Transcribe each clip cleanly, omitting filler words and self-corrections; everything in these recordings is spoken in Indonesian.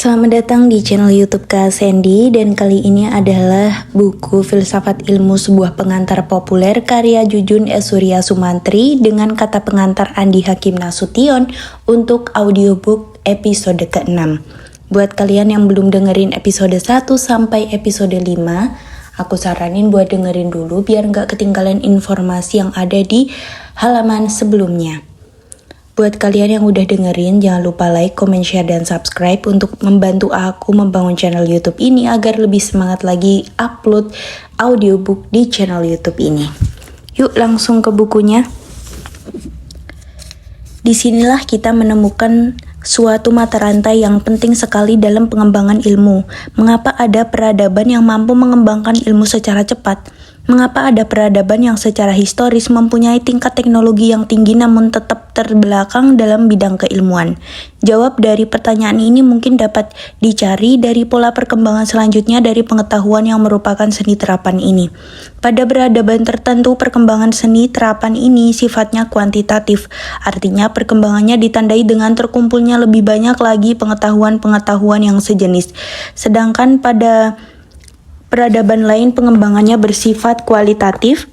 Selamat datang di channel YouTube Kak Sandy, dan kali ini adalah buku Filsafat Ilmu Sebuah Pengantar Populer karya Jujun S. Surya Sumantri dengan kata pengantar Andi Hakim Nasution untuk audiobook episode ke-6. Buat kalian yang belum dengerin episode 1 sampai episode 5, aku saranin buat dengerin dulu biar nggak ketinggalan informasi yang ada di halaman sebelumnya. Buat kalian yang udah dengerin, jangan lupa like, comment, share, dan subscribe untuk membantu aku membangun channel YouTube ini agar lebih semangat lagi upload audiobook di channel YouTube ini. Yuk langsung ke bukunya. Disinilah kita menemukan suatu mata rantai yang penting sekali dalam pengembangan ilmu. Mengapa ada peradaban yang mampu mengembangkan ilmu secara cepat? Mengapa ada peradaban yang secara historis mempunyai tingkat teknologi yang tinggi namun tetap terbelakang dalam bidang keilmuan? Jawab dari pertanyaan ini mungkin dapat dicari dari pola perkembangan selanjutnya dari pengetahuan yang merupakan seni terapan ini. Pada peradaban tertentu, perkembangan seni terapan ini sifatnya kuantitatif, artinya perkembangannya ditandai dengan terkumpulnya lebih banyak lagi pengetahuan-pengetahuan yang sejenis. Sedangkan pada peradaban lain pengembangannya bersifat kualitatif,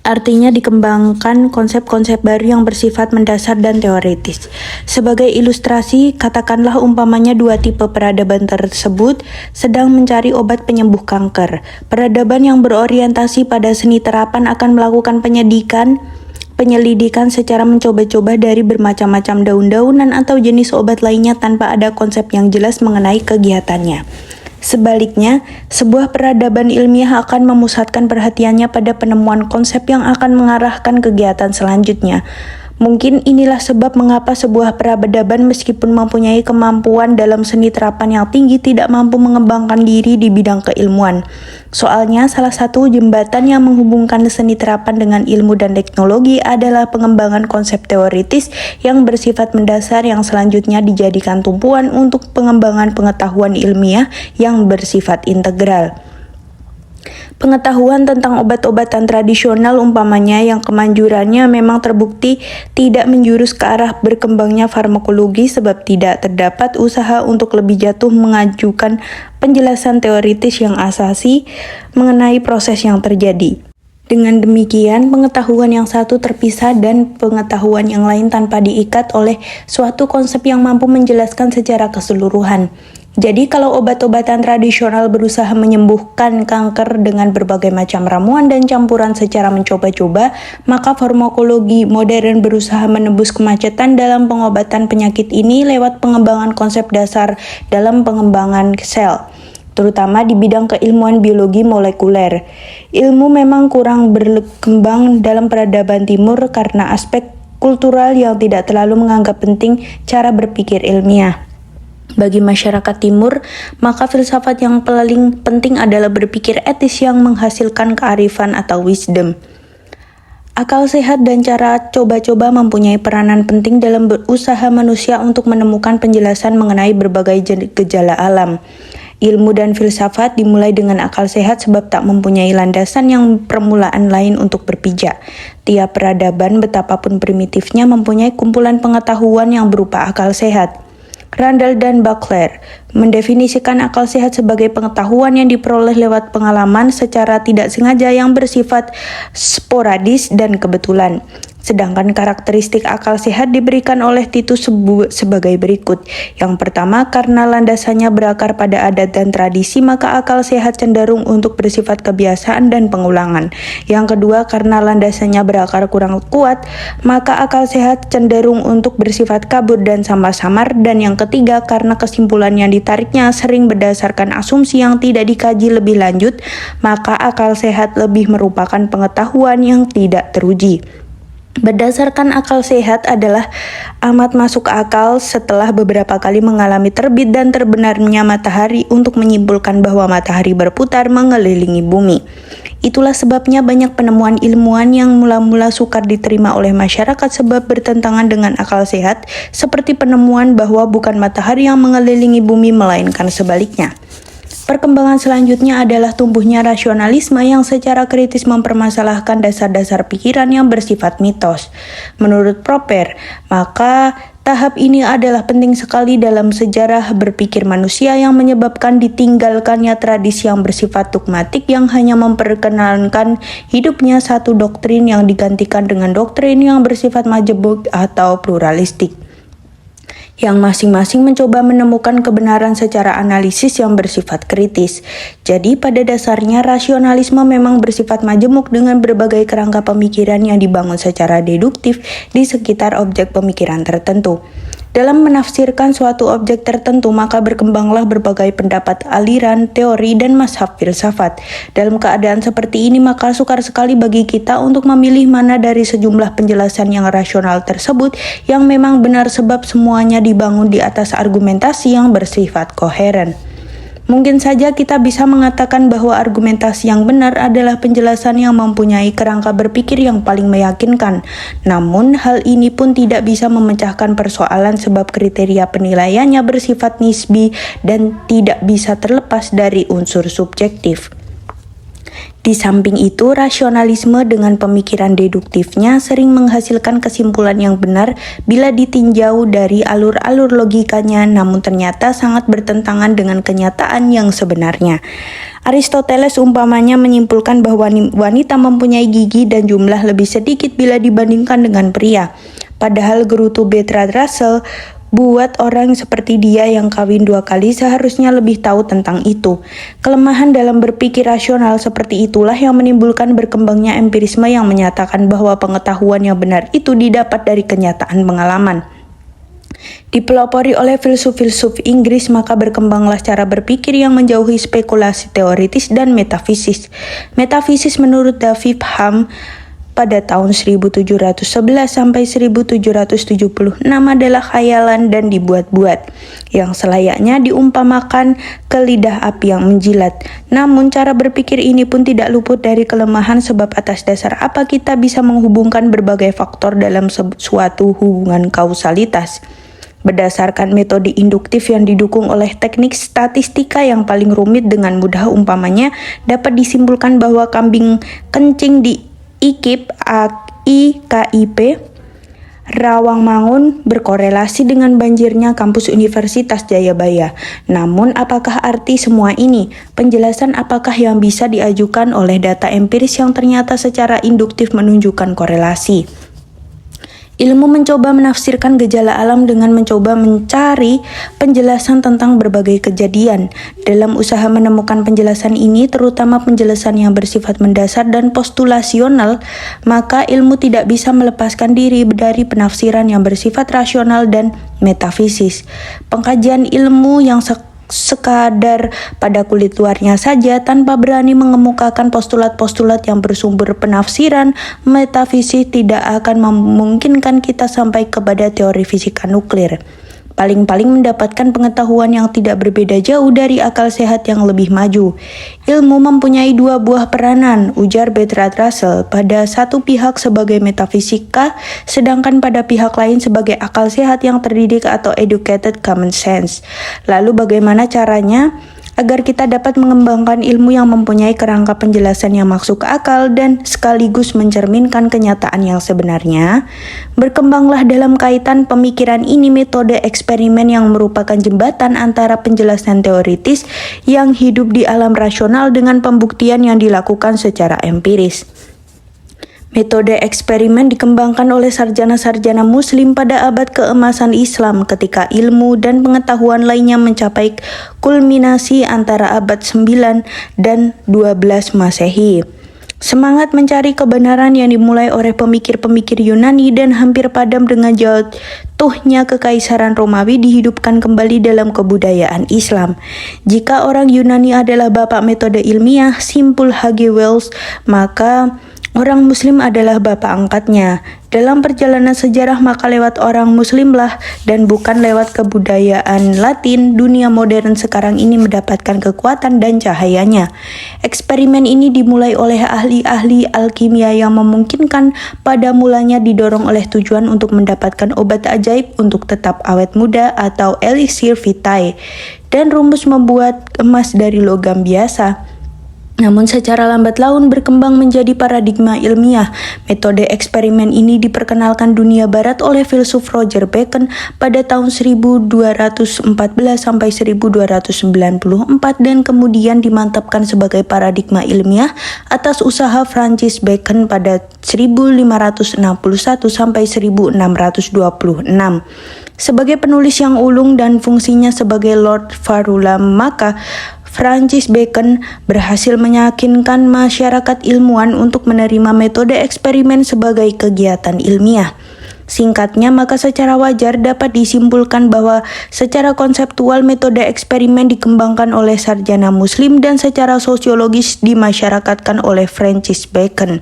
artinya dikembangkan konsep-konsep baru yang bersifat mendasar dan teoritis. Sebagai ilustrasi, katakanlah umpamanya dua tipe peradaban tersebut sedang mencari obat penyembuh kanker. Peradaban yang berorientasi pada seni terapan akan melakukan penyelidikan secara mencoba-coba dari bermacam-macam daun-daunan atau jenis obat lainnya tanpa ada konsep yang jelas mengenai kegiatannya. Sebaliknya, sebuah peradaban ilmiah akan memusatkan perhatiannya pada penemuan konsep yang akan mengarahkan kegiatan selanjutnya. Mungkin inilah sebab mengapa sebuah peradaban meskipun mempunyai kemampuan dalam seni terapan yang tinggi tidak mampu mengembangkan diri di bidang keilmuan. Soalnya salah satu jembatan yang menghubungkan seni terapan dengan ilmu dan teknologi adalah pengembangan konsep teoritis yang bersifat mendasar yang selanjutnya dijadikan tumpuan untuk pengembangan pengetahuan ilmiah yang bersifat integral. Pengetahuan tentang obat-obatan tradisional umpamanya yang kemanjurannya memang terbukti tidak menjurus ke arah berkembangnya farmakologi sebab tidak terdapat usaha untuk lebih jatuh mengajukan penjelasan teoritis yang asasi mengenai proses yang terjadi. Dengan demikian, pengetahuan yang satu terpisah dan pengetahuan yang lain tanpa diikat oleh suatu konsep yang mampu menjelaskan secara keseluruhan. Jadi kalau obat-obatan tradisional berusaha menyembuhkan kanker dengan berbagai macam ramuan dan campuran secara mencoba-coba, maka farmakologi modern berusaha menembus kemacetan dalam pengobatan penyakit ini lewat pengembangan konsep dasar dalam pengembangan sel, terutama di bidang keilmuan biologi molekuler. Ilmu memang kurang berkembang dalam peradaban timur karena aspek kultural yang tidak terlalu menganggap penting cara berpikir ilmiah. Bagi masyarakat timur, maka filsafat yang paling penting adalah berpikir etis yang menghasilkan kearifan atau wisdom. Akal sehat dan cara coba-coba mempunyai peranan penting dalam berusaha manusia untuk menemukan penjelasan mengenai berbagai gejala alam. Ilmu dan filsafat dimulai dengan akal sehat sebab tak mempunyai landasan yang permulaan lain untuk berpijak. Tiap peradaban betapapun primitifnya mempunyai kumpulan pengetahuan yang berupa akal sehat. Randall dan Buckler mendefinisikan akal sehat sebagai pengetahuan yang diperoleh lewat pengalaman secara tidak sengaja yang bersifat sporadis dan kebetulan. Sedangkan karakteristik akal sehat diberikan oleh Titus sebagai berikut. Yang pertama, karena landasannya berakar pada adat dan tradisi, maka akal sehat cenderung untuk bersifat kebiasaan dan pengulangan. Yang kedua, karena landasannya berakar kurang kuat, maka akal sehat cenderung untuk bersifat kabur dan samar-samar. Dan yang ketiga, karena kesimpulan yang ditariknya sering berdasarkan asumsi yang tidak dikaji lebih lanjut, maka akal sehat lebih merupakan pengetahuan yang tidak teruji. Berdasarkan akal sehat adalah amat masuk akal setelah beberapa kali mengalami terbit dan terbenarnya matahari untuk menyimpulkan bahwa matahari berputar mengelilingi bumi. Itulah sebabnya banyak penemuan ilmuwan yang mula-mula sukar diterima oleh masyarakat sebab bertentangan dengan akal sehat, seperti penemuan bahwa bukan matahari yang mengelilingi bumi melainkan sebaliknya. Perkembangan selanjutnya adalah tumbuhnya rasionalisme yang secara kritis mempermasalahkan dasar-dasar pikiran yang bersifat mitos. Menurut Popper, maka Tahap ini adalah penting sekali dalam sejarah berpikir manusia yang menyebabkan ditinggalkannya tradisi yang bersifat dogmatik yang hanya memperkenalkan hidupnya satu doktrin yang digantikan dengan doktrin yang bersifat majemuk atau pluralistik, yang masing-masing mencoba menemukan kebenaran secara analisis yang bersifat kritis. Jadi pada dasarnya rasionalisme memang bersifat majemuk dengan berbagai kerangka pemikiran yang dibangun secara deduktif di sekitar objek pemikiran tertentu. Dalam menafsirkan suatu objek tertentu, maka berkembanglah berbagai pendapat, aliran, teori, dan mazhab filsafat. Dalam keadaan seperti ini, maka sukar sekali bagi kita untuk memilih mana dari sejumlah penjelasan yang rasional tersebut yang memang benar, sebab semuanya dibangun di atas argumentasi yang bersifat koheren. Mungkin saja kita bisa mengatakan bahwa argumentasi yang benar adalah penjelasan yang mempunyai kerangka berpikir yang paling meyakinkan. Namun, hal ini pun tidak bisa memecahkan persoalan sebab kriteria penilaiannya bersifat nisbi dan tidak bisa terlepas dari unsur subjektif. Di samping itu, rasionalisme dengan pemikiran deduktifnya sering menghasilkan kesimpulan yang benar bila ditinjau dari alur-alur logikanya, namun ternyata sangat bertentangan dengan kenyataan yang sebenarnya. Aristoteles umpamanya menyimpulkan bahwa wanita mempunyai gigi dan jumlah lebih sedikit bila dibandingkan dengan pria. Padahal Gerutu Bertrand Russell buat orang seperti dia yang kawin 2 kali seharusnya lebih tahu tentang itu. Kelemahan dalam berpikir rasional seperti itulah yang menimbulkan berkembangnya empirisme yang menyatakan bahwa pengetahuan yang benar itu didapat dari kenyataan pengalaman. Dipelopori oleh filsuf-filsuf Inggris, maka berkembanglah cara berpikir yang menjauhi spekulasi teoritis dan metafisis. Metafisis menurut David Hume pada tahun 1711 sampai 1776 adalah khayalan dan dibuat-buat, yang selayaknya diumpamakan ke lidah api yang menjilat. Namun cara berpikir ini pun tidak luput dari kelemahan, sebab atas dasar apa kita bisa menghubungkan berbagai faktor dalam suatu hubungan kausalitas? Berdasarkan metode induktif yang didukung oleh teknik statistika yang paling rumit, dengan mudah umpamanya dapat disimpulkan bahwa kambing kencing di IKIP Rawamangun berkorelasi dengan banjirnya kampus Universitas Jayabaya. Namun apakah arti semua ini? Penjelasan apakah yang bisa diajukan oleh data empiris yang ternyata secara induktif menunjukkan korelasi? Ilmu mencoba menafsirkan gejala alam dengan mencoba mencari penjelasan tentang berbagai kejadian. Dalam usaha menemukan penjelasan ini, terutama penjelasan yang bersifat mendasar dan postulasional, maka ilmu tidak bisa melepaskan diri dari penafsiran yang bersifat rasional dan metafisis. Pengkajian ilmu yang sekadar pada kulit luarnya saja, tanpa berani mengemukakan postulat-postulat yang bersumber penafsiran metafisik, tidak akan memungkinkan kita sampai kepada teori fisika nuklir. Paling-paling mendapatkan pengetahuan yang tidak berbeda jauh dari akal sehat yang lebih maju. Ilmu mempunyai 2 buah peranan, ujar Bertrand Russell, pada satu pihak sebagai metafisika, sedangkan pada pihak lain sebagai akal sehat yang terdidik atau educated common sense. Lalu bagaimana caranya agar kita dapat mengembangkan ilmu yang mempunyai kerangka penjelasan yang masuk ke akal dan sekaligus mencerminkan kenyataan yang sebenarnya? Berkembanglah dalam kaitan pemikiran ini metode eksperimen yang merupakan jembatan antara penjelasan teoritis yang hidup di alam rasional dengan pembuktian yang dilakukan secara empiris. Metode eksperimen dikembangkan oleh sarjana-sarjana muslim pada abad keemasan Islam ketika ilmu dan pengetahuan lainnya mencapai kulminasi antara abad 9 dan 12 Masehi. Semangat mencari kebenaran yang dimulai oleh pemikir-pemikir Yunani dan hampir padam dengan jatuhnya kekaisaran Romawi dihidupkan kembali dalam kebudayaan Islam. Jika orang Yunani adalah bapak metode ilmiah, simpul H.G. Wells, maka orang Muslim adalah bapak angkatnya. Dalam perjalanan sejarah maka lewat orang Muslimlah dan bukan lewat kebudayaan Latin, dunia modern sekarang ini mendapatkan kekuatan dan cahayanya. Eksperimen ini dimulai oleh ahli-ahli alkimia yang memungkinkan pada mulanya didorong oleh tujuan untuk mendapatkan obat ajaib untuk tetap awet muda atau elixir vitae dan rumus membuat emas dari logam biasa. Namun secara lambat laun berkembang menjadi paradigma ilmiah. Metode eksperimen ini diperkenalkan dunia barat oleh filsuf Roger Bacon pada tahun 1214 sampai 1294 dan kemudian dimantapkan sebagai paradigma ilmiah atas usaha Francis Bacon pada 1561 sampai 1626. Sebagai penulis yang ulung dan fungsinya sebagai Lord Varula, maka Francis Bacon berhasil meyakinkan masyarakat ilmuwan untuk menerima metode eksperimen sebagai kegiatan ilmiah. Singkatnya, maka secara wajar dapat disimpulkan bahwa secara konseptual metode eksperimen dikembangkan oleh sarjana muslim dan secara sosiologis dimasyarakatkan oleh Francis Bacon.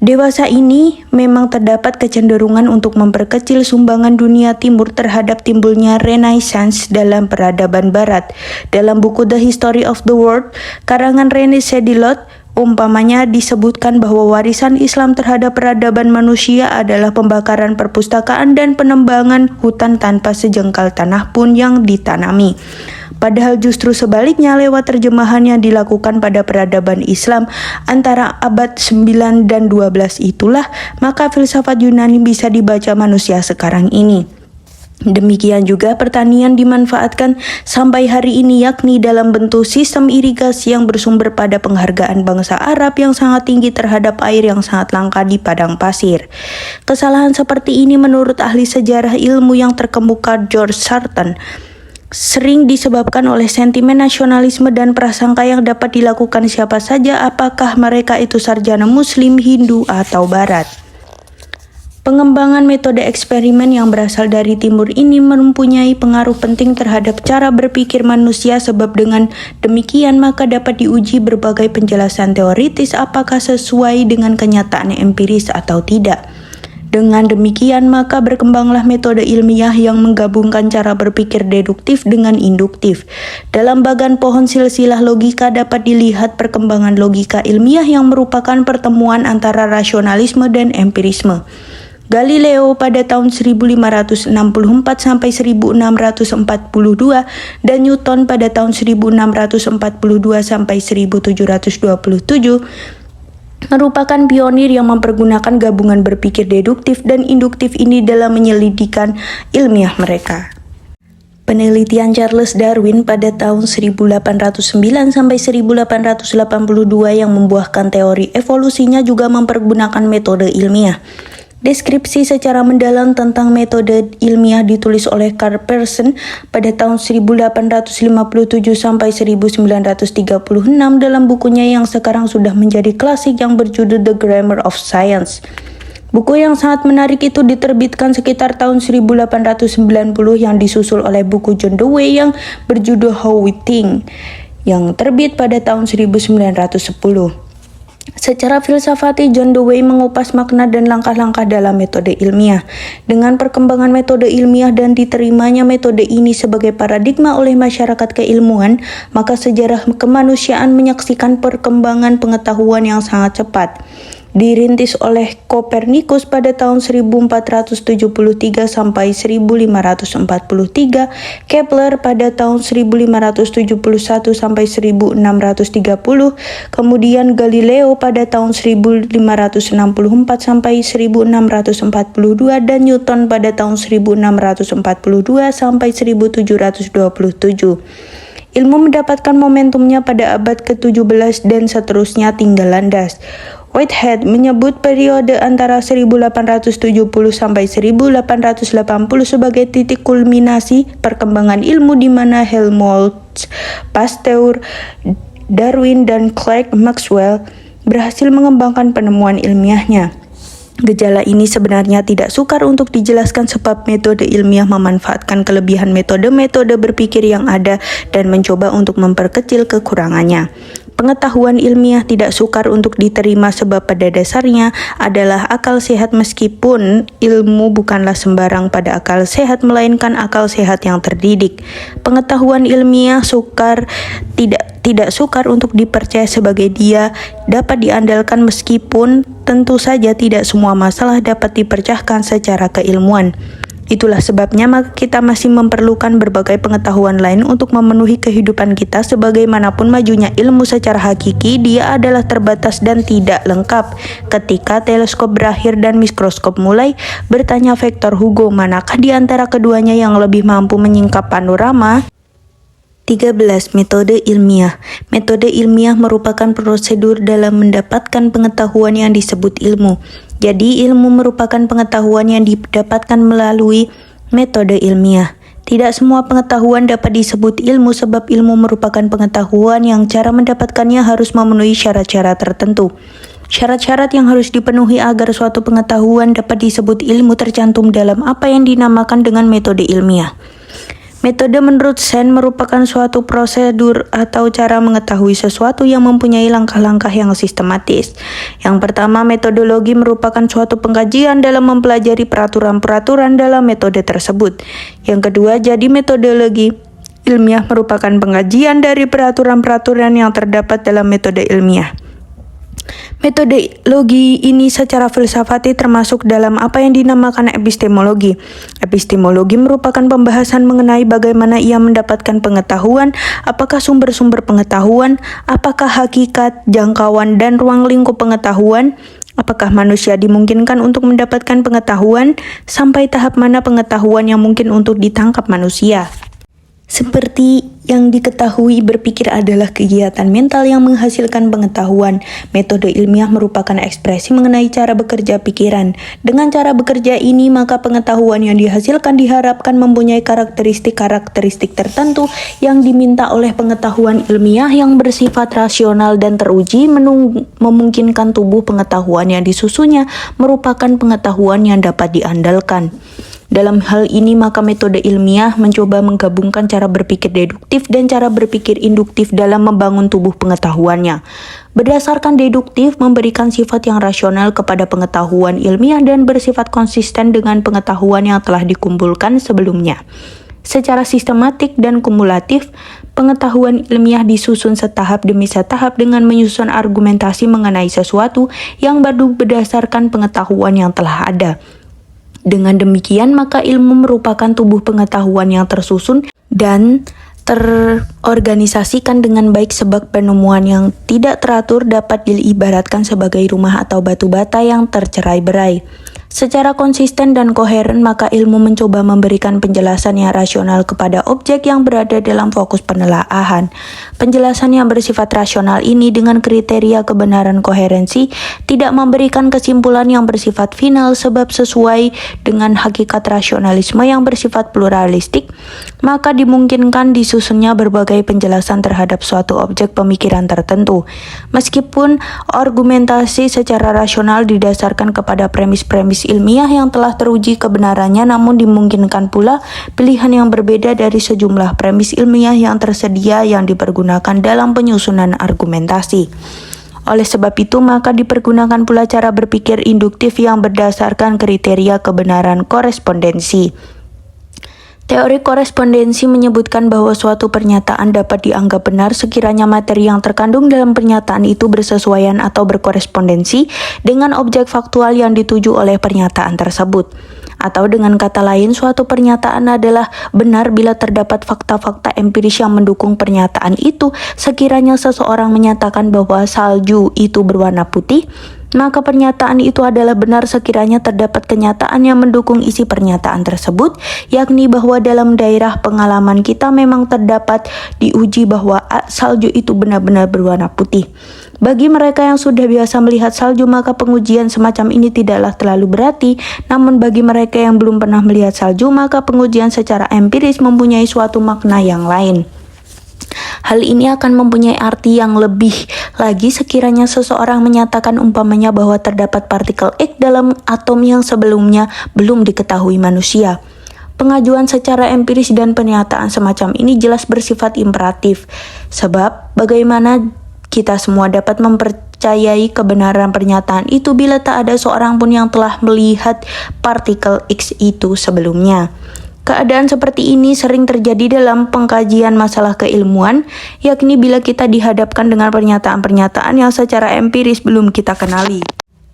Dewasa ini memang terdapat kecenderungan untuk memperkecil sumbangan dunia timur terhadap timbulnya Renaissance dalam peradaban barat. Dalam buku The History of the World, karangan René Sedillot, umpamanya disebutkan bahwa warisan Islam terhadap peradaban manusia adalah pembakaran perpustakaan dan penembangan hutan tanpa sejengkal tanah pun yang ditanami. Padahal justru sebaliknya lewat terjemahan yang dilakukan pada peradaban Islam antara abad 9 dan 12 itulah maka filsafat Yunani bisa dibaca manusia sekarang ini. Demikian juga pertanian dimanfaatkan sampai hari ini yakni dalam bentuk sistem irigasi yang bersumber pada penghargaan bangsa Arab yang sangat tinggi terhadap air yang sangat langka di padang pasir. Kesalahan seperti ini menurut ahli sejarah ilmu yang terkemuka George Sarton sering disebabkan oleh sentimen nasionalisme dan prasangka yang dapat dilakukan siapa saja apakah mereka itu sarjana muslim, Hindu, atau barat. Pengembangan metode eksperimen yang berasal dari timur ini mempunyai pengaruh penting terhadap cara berpikir manusia sebab dengan demikian maka dapat diuji berbagai penjelasan teoritis apakah sesuai dengan kenyataan empiris atau tidak. Dengan demikian maka berkembanglah metode ilmiah yang menggabungkan cara berpikir deduktif dengan induktif. Dalam bagan pohon silsilah logika dapat dilihat perkembangan logika ilmiah yang merupakan pertemuan antara rasionalisme dan empirisme. Galileo pada tahun 1564 sampai 1642 dan Newton pada tahun 1642 sampai 1727 merupakan pionir yang mempergunakan gabungan berpikir deduktif dan induktif ini dalam menyelidikkan ilmiah mereka. Penelitian Charles Darwin pada tahun 1809 sampai 1882 yang membuahkan teori evolusinya juga mempergunakan metode ilmiah. Deskripsi secara mendalam tentang metode ilmiah ditulis oleh Carl Pearson pada tahun 1857 sampai 1936 dalam bukunya yang sekarang sudah menjadi klasik yang berjudul The Grammar of Science. Buku yang sangat menarik itu diterbitkan sekitar tahun 1890 yang disusul oleh buku John Dewey yang berjudul How We Think yang terbit pada tahun 1910. Secara filsafati, John Dewey mengupas makna dan langkah-langkah dalam metode ilmiah. Dengan perkembangan metode ilmiah dan diterimanya metode ini sebagai paradigma oleh masyarakat keilmuan, maka sejarah kemanusiaan menyaksikan perkembangan pengetahuan yang sangat cepat. Dirintis oleh Kopernikus pada tahun 1473 sampai 1543, Kepler pada tahun 1571 sampai 1630, kemudian Galileo pada tahun 1564 sampai 1642 dan Newton pada tahun 1642 sampai 1727. Ilmu mendapatkan momentumnya pada abad ke-17 dan seterusnya tinggal landas. Whitehead menyebut periode antara 1870 sampai 1880 sebagai titik kulminasi perkembangan ilmu di mana Helmholtz, Pasteur, Darwin, dan Clerk Maxwell berhasil mengembangkan penemuan ilmiahnya. Gejala ini sebenarnya tidak sukar untuk dijelaskan sebab metode ilmiah memanfaatkan kelebihan metode-metode berpikir yang ada dan mencoba untuk memperkecil kekurangannya. Pengetahuan ilmiah tidak sukar untuk diterima sebab pada dasarnya adalah akal sehat meskipun ilmu bukanlah sembarang pada akal sehat melainkan akal sehat yang terdidik. Pengetahuan ilmiah tidak sukar untuk dipercaya sebagai dia dapat diandalkan meskipun tentu saja tidak semua masalah dapat dipecahkan secara keilmuan. Itulah sebabnya maka kita masih memerlukan berbagai pengetahuan lain untuk memenuhi kehidupan kita. Sebagaimanapun majunya ilmu secara hakiki, dia adalah terbatas dan tidak lengkap. Ketika teleskop berakhir dan mikroskop mulai, bertanya Victor Hugo, manakah di antara keduanya yang lebih mampu menyingkap panorama? 13. Metode ilmiah. Metode ilmiah merupakan prosedur dalam mendapatkan pengetahuan yang disebut ilmu. Jadi, ilmu merupakan pengetahuan yang didapatkan melalui metode ilmiah. Tidak semua pengetahuan dapat disebut ilmu sebab ilmu merupakan pengetahuan yang cara mendapatkannya harus memenuhi syarat-syarat tertentu. Syarat-syarat yang harus dipenuhi agar suatu pengetahuan dapat disebut ilmu tercantum dalam apa yang dinamakan dengan metode ilmiah. Metode menurut Sen merupakan suatu prosedur atau cara mengetahui sesuatu yang mempunyai langkah-langkah yang sistematis. Yang pertama, metodologi merupakan suatu pengkajian dalam mempelajari peraturan-peraturan dalam metode tersebut. Yang kedua, jadi metodologi ilmiah merupakan pengkajian dari peraturan-peraturan yang terdapat dalam metode ilmiah. Metodologi ini secara filsafati termasuk dalam apa yang dinamakan epistemologi. Epistemologi merupakan pembahasan mengenai bagaimana ia mendapatkan pengetahuan, apakah sumber-sumber pengetahuan, apakah hakikat, jangkauan, dan ruang lingkup pengetahuan, apakah manusia dimungkinkan untuk mendapatkan pengetahuan, sampai tahap mana pengetahuan yang mungkin untuk ditangkap manusia. Seperti yang diketahui, berpikir adalah kegiatan mental yang menghasilkan pengetahuan. Metode ilmiah merupakan ekspresi mengenai cara bekerja pikiran. Dengan cara bekerja ini, maka pengetahuan yang dihasilkan diharapkan mempunyai karakteristik-karakteristik tertentu yang diminta oleh pengetahuan ilmiah yang bersifat rasional dan teruji, memungkinkan tubuh pengetahuan yang disusunnya merupakan pengetahuan yang dapat diandalkan. Dalam hal ini, maka metode ilmiah mencoba menggabungkan cara berpikir deduktif dan cara berpikir induktif dalam membangun tubuh pengetahuannya. Berdasarkan deduktif, memberikan sifat yang rasional kepada pengetahuan ilmiah dan bersifat konsisten dengan pengetahuan yang telah dikumpulkan sebelumnya. Secara sistematik dan kumulatif, pengetahuan ilmiah disusun setahap demi setahap dengan menyusun argumentasi mengenai sesuatu yang baru berdasarkan pengetahuan yang telah ada. Dengan demikian, maka ilmu merupakan tubuh pengetahuan yang tersusun dan terorganisasikan dengan baik sebab penemuan yang tidak teratur dapat diibaratkan sebagai rumah atau batu bata yang tercerai-berai. Secara konsisten dan koheren, maka ilmu mencoba memberikan penjelasan yang rasional kepada objek yang berada dalam fokus penelaahan. Penjelasan yang bersifat rasional ini dengan kriteria kebenaran koherensi tidak memberikan kesimpulan yang bersifat final sebab sesuai dengan hakikat rasionalisme yang bersifat pluralistik, maka dimungkinkan disusunnya berbagai penjelasan terhadap suatu objek pemikiran tertentu. Meskipun argumentasi secara rasional didasarkan kepada premis-premis ilmiah yang telah teruji kebenarannya, namun dimungkinkan pula pilihan yang berbeda dari sejumlah premis ilmiah yang tersedia yang dipergunakan dalam penyusunan argumentasi. Oleh sebab itu, maka dipergunakan pula cara berpikir induktif yang berdasarkan kriteria kebenaran korespondensi. Teori korespondensi menyebutkan bahwa suatu pernyataan dapat dianggap benar sekiranya materi yang terkandung dalam pernyataan itu bersesuaian atau berkorespondensi dengan objek faktual yang dituju oleh pernyataan tersebut. Atau dengan kata lain, suatu pernyataan adalah benar bila terdapat fakta-fakta empiris yang mendukung pernyataan itu. Sekiranya seseorang menyatakan bahwa salju itu berwarna putih, maka pernyataan itu adalah benar sekiranya terdapat kenyataan yang mendukung isi pernyataan tersebut, yakni bahwa dalam daerah pengalaman kita memang terdapat diuji bahwa salju itu benar-benar berwarna putih. Bagi mereka yang sudah biasa melihat salju, maka pengujian semacam ini tidaklah terlalu berarti. Namun bagi mereka yang belum pernah melihat salju, maka pengujian secara empiris mempunyai suatu makna yang lain. Hal ini akan mempunyai arti yang lebih lagi sekiranya seseorang menyatakan umpamanya bahwa terdapat partikel X dalam atom yang sebelumnya belum diketahui manusia. Pengajuan secara empiris dan pernyataan semacam ini jelas bersifat imperatif, sebab bagaimana kita semua dapat mempercayai kebenaran pernyataan itu bila tak ada seorang pun yang telah melihat partikel X itu sebelumnya. Keadaan seperti ini sering terjadi dalam pengkajian masalah keilmuan, yakni bila kita dihadapkan dengan pernyataan-pernyataan yang secara empiris belum kita kenali.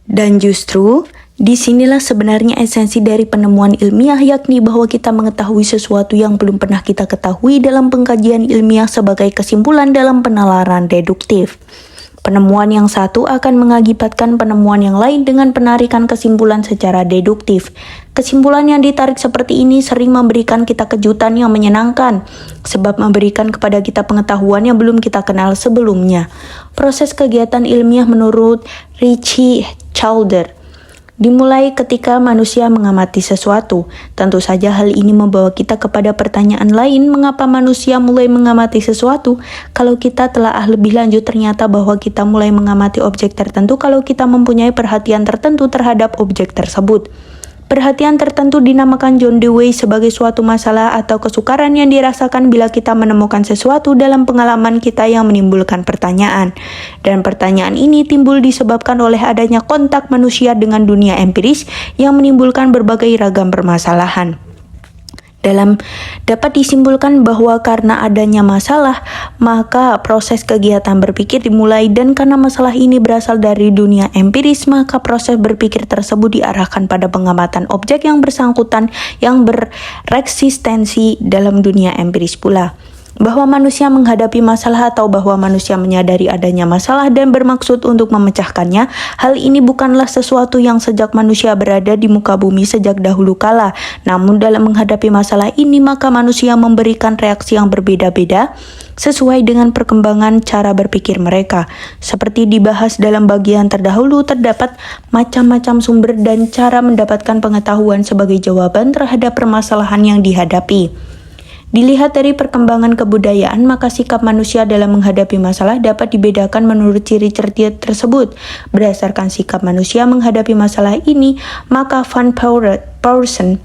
Dan justru Disinilah sebenarnya esensi dari penemuan ilmiah, yakni bahwa kita mengetahui sesuatu yang belum pernah kita ketahui dalam pengkajian ilmiah sebagai kesimpulan dalam penalaran deduktif. Penemuan yang satu akan mengakibatkan penemuan yang lain dengan penarikan kesimpulan secara deduktif. Kesimpulan yang ditarik seperti ini sering memberikan kita kejutan yang menyenangkan, sebab memberikan kepada kita pengetahuan yang belum kita kenal sebelumnya. Proses kegiatan ilmiah menurut Richie Childers dimulai ketika manusia mengamati sesuatu. Tentu saja hal ini membawa kita kepada pertanyaan lain, mengapa manusia mulai mengamati sesuatu? Kalau kita telaah lebih lanjut, ternyata bahwa kita mulai mengamati objek tertentu kalau kita mempunyai perhatian tertentu terhadap objek tersebut. Perhatian tertentu dinamakan John Dewey sebagai suatu masalah atau kesukaran yang dirasakan bila kita menemukan sesuatu dalam pengalaman kita yang menimbulkan pertanyaan. Dan pertanyaan ini timbul disebabkan oleh adanya kontak manusia dengan dunia empiris yang menimbulkan berbagai ragam permasalahan. Dapat disimpulkan bahwa karena adanya masalah, maka proses kegiatan berpikir dimulai, dan karena masalah ini berasal dari dunia empiris, maka proses berpikir tersebut diarahkan pada pengamatan objek yang bersangkutan yang bereksistensi dalam dunia empiris pula. Bahwa manusia menghadapi masalah atau bahwa manusia menyadari adanya masalah dan bermaksud untuk memecahkannya, hal ini bukanlah sesuatu yang sejak manusia berada di muka bumi sejak dahulu kala. Namun dalam menghadapi masalah ini, maka manusia memberikan reaksi yang berbeda-beda sesuai dengan perkembangan cara berpikir mereka. Seperti dibahas dalam bagian terdahulu, terdapat macam-macam sumber dan cara mendapatkan pengetahuan sebagai jawaban terhadap permasalahan yang dihadapi. Dilihat dari perkembangan kebudayaan, maka sikap manusia dalam menghadapi masalah dapat dibedakan menurut ciri-ciri tersebut. Berdasarkan sikap manusia menghadapi masalah ini, maka Van Paulsen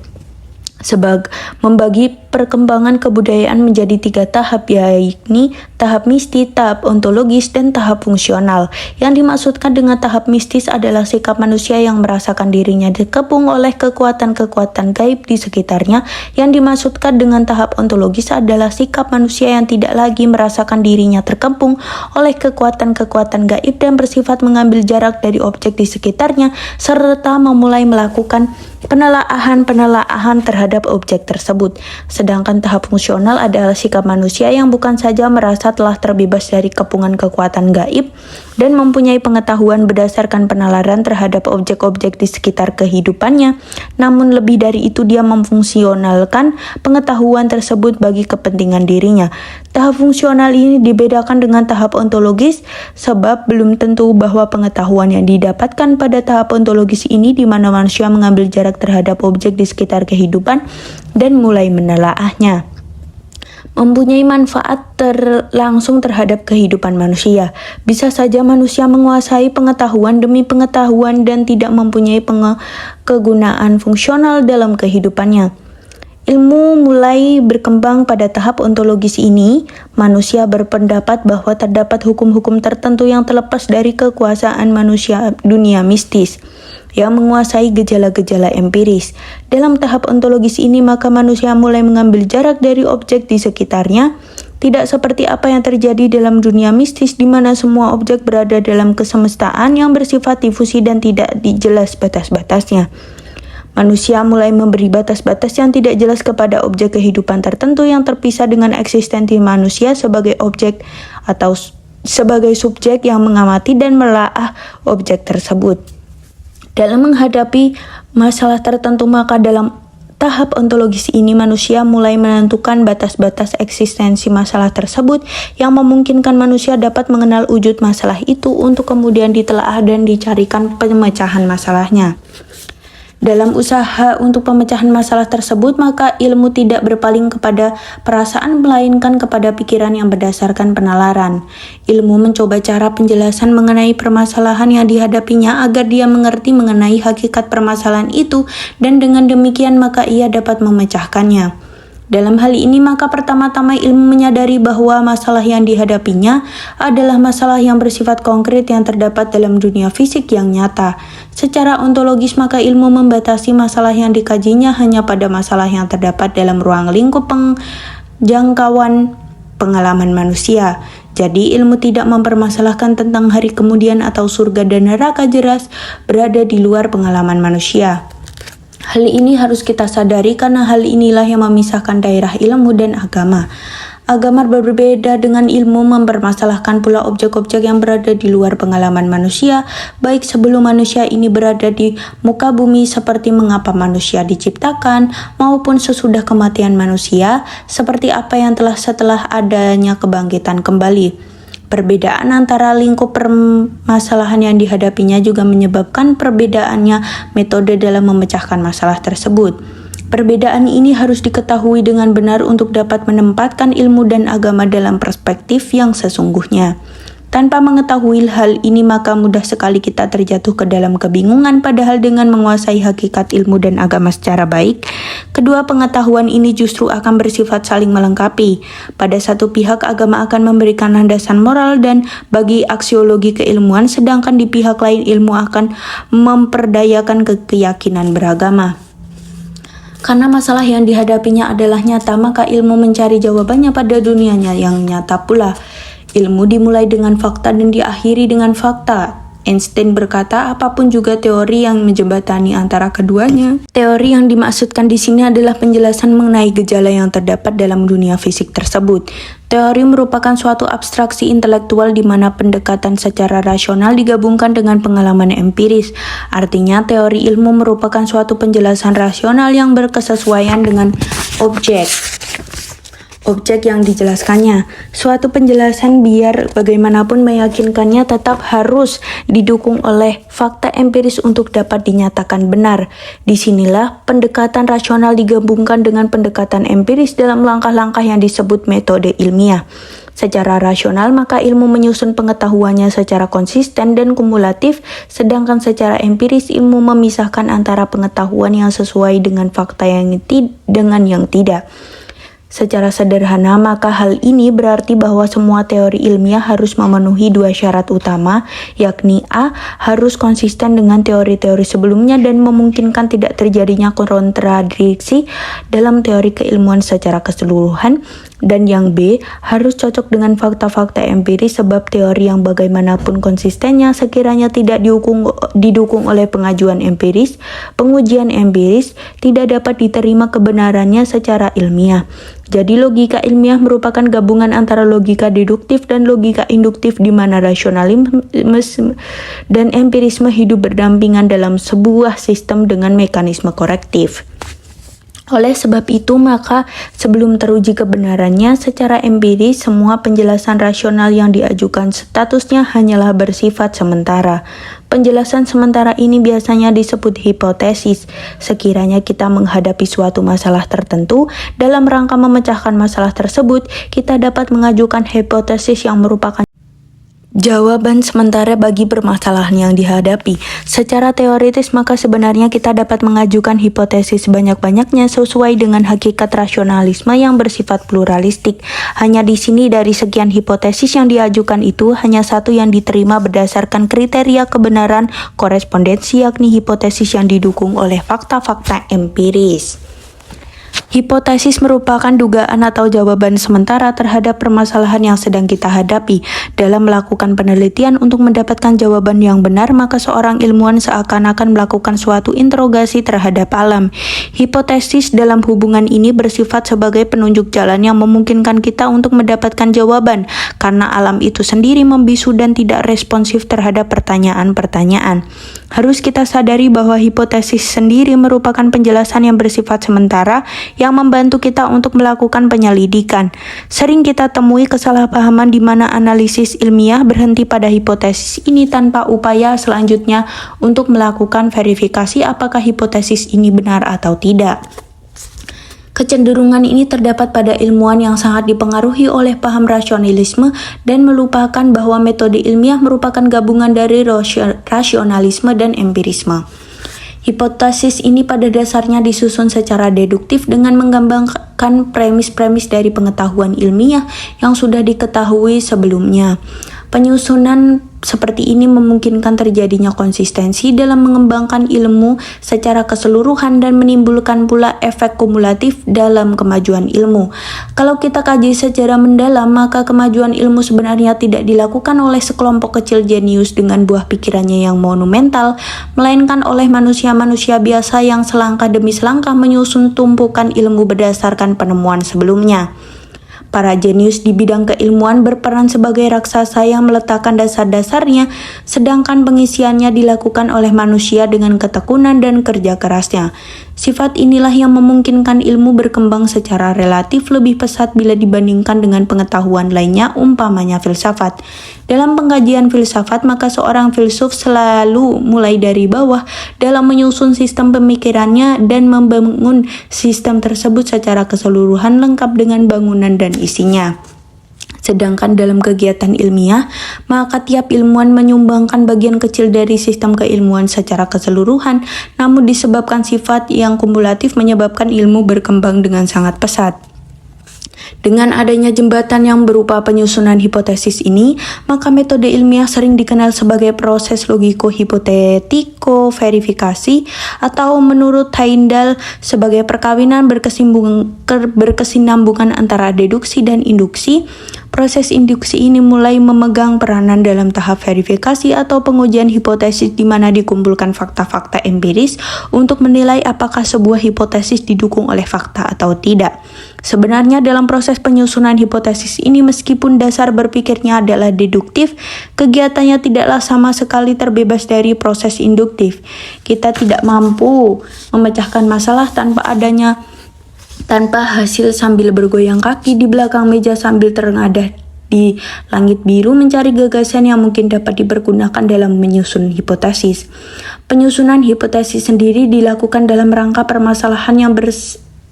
membagi perkembangan kebudayaan menjadi 3 tahap, yakni tahap mistis, tahap ontologis, dan tahap fungsional. Yang dimaksudkan dengan tahap mistis adalah sikap manusia yang merasakan dirinya dikepung oleh kekuatan-kekuatan gaib di sekitarnya. Yang dimaksudkan dengan tahap ontologis adalah sikap manusia yang tidak lagi merasakan dirinya terkepung oleh kekuatan-kekuatan gaib dan bersifat mengambil jarak dari objek di sekitarnya, serta memulai melakukan penelaahan terhadap objek tersebut. Sedangkan tahap fungsional adalah sikap manusia yang bukan saja merasa telah terbebas dari kepungan kekuatan gaib dan mempunyai pengetahuan berdasarkan penalaran terhadap objek-objek di sekitar kehidupannya, namun lebih dari itu dia memfungsionalkan pengetahuan tersebut bagi kepentingan dirinya. Tahap fungsional ini dibedakan dengan tahap ontologis sebab belum tentu bahwa pengetahuan yang didapatkan pada tahap ontologis ini, di mana manusia mengambil jarak terhadap objek di sekitar kehidupan dan mulai menelaahnya, mempunyai manfaat langsung terhadap kehidupan manusia. Bisa saja manusia menguasai pengetahuan demi pengetahuan dan tidak mempunyai kegunaan fungsional dalam kehidupannya. Ilmu mulai berkembang pada tahap ontologis ini. Manusia berpendapat bahwa terdapat hukum-hukum tertentu yang terlepas dari kekuasaan manusia dunia mistis yang menguasai gejala-gejala empiris. Dalam tahap ontologis ini, maka manusia mulai mengambil jarak dari objek di sekitarnya, tidak seperti apa yang terjadi dalam dunia mistis di mana semua objek berada dalam kesemestaan yang bersifat difusi dan tidak dijelas batas-batasnya. Manusia mulai memberi batas-batas yang tidak jelas kepada objek kehidupan tertentu yang terpisah dengan eksistensi manusia sebagai objek atau sebagai subjek yang mengamati dan melaah objek tersebut. Dalam menghadapi masalah tertentu, maka dalam tahap ontologis ini manusia mulai menentukan batas-batas eksistensi masalah tersebut yang memungkinkan manusia dapat mengenal wujud masalah itu untuk kemudian ditelaah dan dicarikan pemecahan masalahnya. Dalam usaha untuk pemecahan masalah tersebut, maka ilmu tidak berpaling kepada perasaan melainkan kepada pikiran yang berdasarkan penalaran. Ilmu mencoba cara penjelasan mengenai permasalahan yang dihadapinya agar dia mengerti mengenai hakikat permasalahan itu, dan dengan demikian maka ia dapat memecahkannya. Dalam hal ini, maka pertama-tama ilmu menyadari bahwa masalah yang dihadapinya adalah masalah yang bersifat konkret yang terdapat dalam dunia fisik yang nyata. Secara ontologis, maka ilmu membatasi masalah yang dikajinya hanya pada masalah yang terdapat dalam ruang lingkup penjangkauan pengalaman manusia. Jadi ilmu tidak mempermasalahkan tentang hari kemudian atau surga dan neraka jelas berada di luar pengalaman manusia. Hal ini harus kita sadari karena hal inilah yang memisahkan daerah ilmu dan agama. Agama berbeda dengan ilmu mempermasalahkan pula objek-objek yang berada di luar pengalaman manusia, baik sebelum manusia ini berada di muka bumi seperti mengapa manusia diciptakan, maupun sesudah kematian manusia, seperti apa yang telah setelah adanya kebangkitan kembali. Perbedaan antara lingkup permasalahan yang dihadapinya juga menyebabkan perbedaannya metode dalam memecahkan masalah tersebut. Perbedaan ini harus diketahui dengan benar untuk dapat menempatkan ilmu dan agama dalam perspektif yang sesungguhnya. Tanpa mengetahui hal ini maka mudah sekali kita terjatuh ke dalam kebingungan, padahal dengan menguasai hakikat ilmu dan agama secara baik, kedua pengetahuan ini justru akan bersifat saling melengkapi. Pada satu pihak agama akan memberikan landasan moral dan bagi aksiologi keilmuan, sedangkan di pihak lain ilmu akan memperdayakan keyakinan beragama. Karena masalah yang dihadapinya adalah nyata, maka ilmu mencari jawabannya pada dunianya yang nyata pula. Ilmu dimulai dengan fakta dan diakhiri dengan fakta. Einstein berkata, apapun juga teori yang menjembatani antara keduanya. Teori yang dimaksudkan di sini adalah penjelasan mengenai gejala yang terdapat dalam dunia fisik tersebut. Teori merupakan suatu abstraksi intelektual di mana pendekatan secara rasional digabungkan dengan pengalaman empiris. Artinya, teori ilmu merupakan suatu penjelasan rasional yang berkesesuaian dengan objek yang dijelaskannya. Suatu penjelasan biar bagaimanapun meyakinkannya tetap harus didukung oleh fakta empiris untuk dapat dinyatakan benar. Disinilah pendekatan rasional digabungkan dengan pendekatan empiris dalam langkah-langkah yang disebut metode ilmiah. Secara rasional maka ilmu menyusun pengetahuannya secara konsisten dan kumulatif, sedangkan secara empiris ilmu memisahkan antara pengetahuan yang sesuai dengan fakta yang tidak. Secara sederhana, maka hal ini berarti bahwa semua teori ilmiah harus memenuhi dua syarat utama, yakni A. harus konsisten dengan teori-teori sebelumnya dan memungkinkan tidak terjadinya kontradiksi dalam teori keilmuan secara keseluruhan, dan yang B. harus cocok dengan fakta-fakta empiris, sebab teori yang bagaimanapun konsistennya sekiranya tidak didukung oleh pengajuan empiris, pengujian empiris, tidak dapat diterima kebenarannya secara ilmiah. Jadi logika ilmiah merupakan gabungan antara logika deduktif dan logika induktif di mana rasionalisme dan empirisme hidup berdampingan dalam sebuah sistem dengan mekanisme korektif. Oleh sebab itu, maka sebelum teruji kebenarannya secara empiris, semua penjelasan rasional yang diajukan statusnya hanyalah bersifat sementara. Penjelasan sementara ini biasanya disebut hipotesis. Sekiranya kita menghadapi suatu masalah tertentu, dalam rangka memecahkan masalah tersebut, kita dapat mengajukan hipotesis yang merupakan jawaban sementara bagi permasalahan yang dihadapi. Secara teoritis maka sebenarnya kita dapat mengajukan hipotesis sebanyak-banyaknya sesuai dengan hakikat rasionalisme yang bersifat pluralistik. Hanya di sini dari sekian hipotesis yang diajukan itu hanya satu yang diterima berdasarkan kriteria kebenaran korespondensi, yakni hipotesis yang didukung oleh fakta-fakta empiris. Hipotesis merupakan dugaan atau jawaban sementara terhadap permasalahan yang sedang kita hadapi. Dalam melakukan penelitian untuk mendapatkan jawaban yang benar, maka seorang ilmuwan seakan-akan melakukan suatu interogasi terhadap alam. Hipotesis dalam hubungan ini bersifat sebagai penunjuk jalan yang memungkinkan kita untuk mendapatkan jawaban, karena alam itu sendiri membisu dan tidak responsif terhadap pertanyaan-pertanyaan. Harus kita sadari bahwa hipotesis sendiri merupakan penjelasan yang bersifat sementara yang membantu kita untuk melakukan penyelidikan. Sering kita temui kesalahpahaman di mana analisis ilmiah berhenti pada hipotesis ini tanpa upaya selanjutnya untuk melakukan verifikasi apakah hipotesis ini benar atau tidak. Kecenderungan ini terdapat pada ilmuwan yang sangat dipengaruhi oleh paham rasionalisme dan melupakan bahwa metode ilmiah merupakan gabungan dari rasionalisme dan empirisme. Hipotesis ini pada dasarnya disusun secara deduktif dengan menggambarkan premis-premis dari pengetahuan ilmiah yang sudah diketahui sebelumnya. Penyusunan seperti ini memungkinkan terjadinya konsistensi dalam mengembangkan ilmu secara keseluruhan dan menimbulkan pula efek kumulatif dalam kemajuan ilmu. Kalau kita kaji secara mendalam, maka kemajuan ilmu sebenarnya tidak dilakukan oleh sekelompok kecil jenius dengan buah pikirannya yang monumental, melainkan oleh manusia-manusia biasa yang selangkah demi selangkah menyusun tumpukan ilmu berdasarkan penemuan sebelumnya. Para jenius di bidang keilmuan berperan sebagai raksasa yang meletakkan dasar-dasarnya, sedangkan pengisiannya dilakukan oleh manusia dengan ketekunan dan kerja kerasnya. Sifat inilah yang memungkinkan ilmu berkembang secara relatif lebih pesat bila dibandingkan dengan pengetahuan lainnya, umpamanya filsafat. Dalam pengkajian filsafat, maka seorang filsuf selalu mulai dari bawah dalam menyusun sistem pemikirannya dan membangun sistem tersebut secara keseluruhan lengkap dengan bangunan dan isinya. Sedangkan dalam kegiatan ilmiah, maka tiap ilmuwan menyumbangkan bagian kecil dari sistem keilmuan secara keseluruhan, namun disebabkan sifat yang kumulatif menyebabkan ilmu berkembang dengan sangat pesat. Dengan adanya jembatan yang berupa penyusunan hipotesis ini, maka metode ilmiah sering dikenal sebagai proses logiko-hipotetiko verifikasi atau menurut Tyndall sebagai perkawinan berkesinambungan antara deduksi dan induksi. Proses induksi ini mulai memegang peranan dalam tahap verifikasi atau pengujian hipotesis di mana dikumpulkan fakta-fakta empiris untuk menilai apakah sebuah hipotesis didukung oleh fakta atau tidak. Sebenarnya dalam proses penyusunan hipotesis ini meskipun dasar berpikirnya adalah deduktif, kegiatannya tidaklah sama sekali terbebas dari proses induktif. Kita tidak mampu memecahkan masalah tanpa hasil sambil bergoyang kaki di belakang meja sambil terengadah di langit biru mencari gagasan yang mungkin dapat dipergunakan dalam menyusun hipotesis. Penyusunan hipotesis sendiri dilakukan dalam rangka permasalahan yang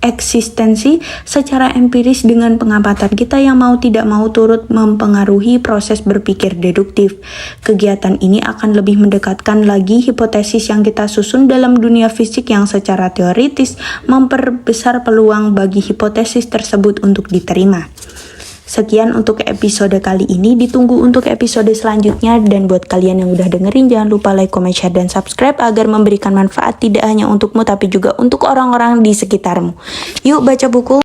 eksistensi secara empiris dengan pengamatan kita yang mau tidak mau turut mempengaruhi proses berpikir deduktif. Kegiatan ini akan lebih mendekatkan lagi hipotesis yang kita susun dalam dunia fisik yang secara teoritis memperbesar peluang bagi hipotesis tersebut untuk diterima. Sekian untuk episode kali ini, ditunggu untuk episode selanjutnya, dan buat kalian yang udah dengerin jangan lupa like, comment, share, dan subscribe agar memberikan manfaat tidak hanya untukmu tapi juga untuk orang-orang di sekitarmu. Yuk baca buku.